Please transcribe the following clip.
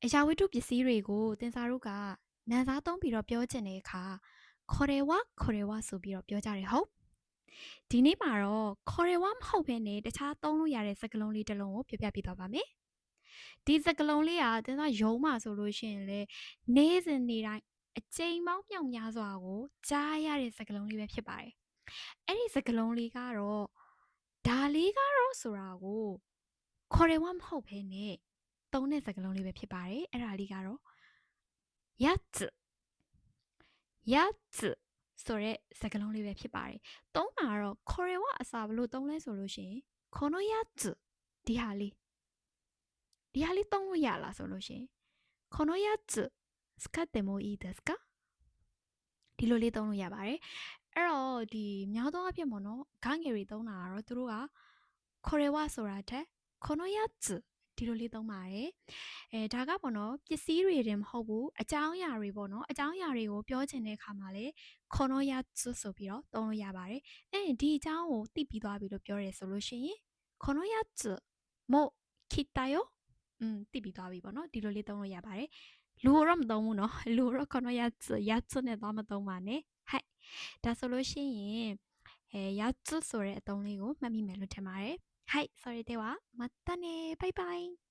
အရာဝတ္ထုပစ္စည်းတွေကိုသင်္စာတို့ကနာမ်စားသုံးပြီးတော့ပြောချင်တဲ့အခါခေါ်တယ်ဝဆိုပြီးတော့ပြောကြတယ်ဟုတ်ဒီနေ့မှာတော့ခေါ်တယ်ဝမဟုတ်ဘဲနဲ့တခြားသုံးလို့ရတဲ့စကားလုံးလေးတစ်လုံးကိုပြောပြပေးသွားပါမယ်ဒီစကားလုံးလေးကသင်္စာရုံးမှာဆိုလို့ရှိရင်လေနေ့စဉ်နေ့တိုင်းအကြိမ်ပေါင်းမြောက်များစွာကိုကြားရတဲ့စကားလုံးလေးပဲဖြစ်ပါတယ်အဲ့ဒီစကားလုံးလေးကတော့ဒါလေးကတော့ဆိုတာကိုခေါ်တယ်ဝမဟုတ်ဘဲနဲ့သုံးတဲ့စကားလုံးလေးပဲဖြစ်ပါတယ်အဲ့ဒါလေးကတော့やつဆိုတဲ့စကားလုံးလေးပဲဖြစ်ပါတယ်သုံးတာတော့これはအစားဘလို့သုံးလဲဆိုလို့ရှိရင်このやつဒီဟာလေးသုံးလို့ရလားဆိုလို့ရှိရင်このやつ使ってもいいですかဒီလိုလေးသုံးလို့ရပါတယ်အဲ့တော့ဒီများသောအားဖြင့်ပေါ့နော်ဂငယ်တွေသုံးတာကတော့သူတို့ကこれはဆိုတာထက်このやつဒီလိုလေးသုံးပါတယ်ဒါကပေါ့နော်ပစ္စည်းတွေတင်မဟုတ်ဘူးအကြောင်းအရာတွေပေါ့နော်အကြောင်းအရာတွေကိုပြောချင်တဲ့အခါမှာလေこのやつဆိုပြီးတော့သုံးလို့ရပါတယ်ဒီအကြောင်းကိုသိပြီးသွားပြီလို့ပြောရဲဆိုလို့ရှိရင်このやつも来たよသိပြီးသွားပြီပေါ့နော်ဒီလိုလေးသုံးလို့ရပါတယ်လူတော့မသုံးဘူးနော်လူတော့このやつနဲ့တော့မသုံးပါနဲ့ဟဲ့ဒါဆိုလို့ရှိရင်やつဆိုတဲ့အသုံးလေးကိုမှတ်မိမယ်လို့ထင်ပါတယ်はいそれではまたねバイバイ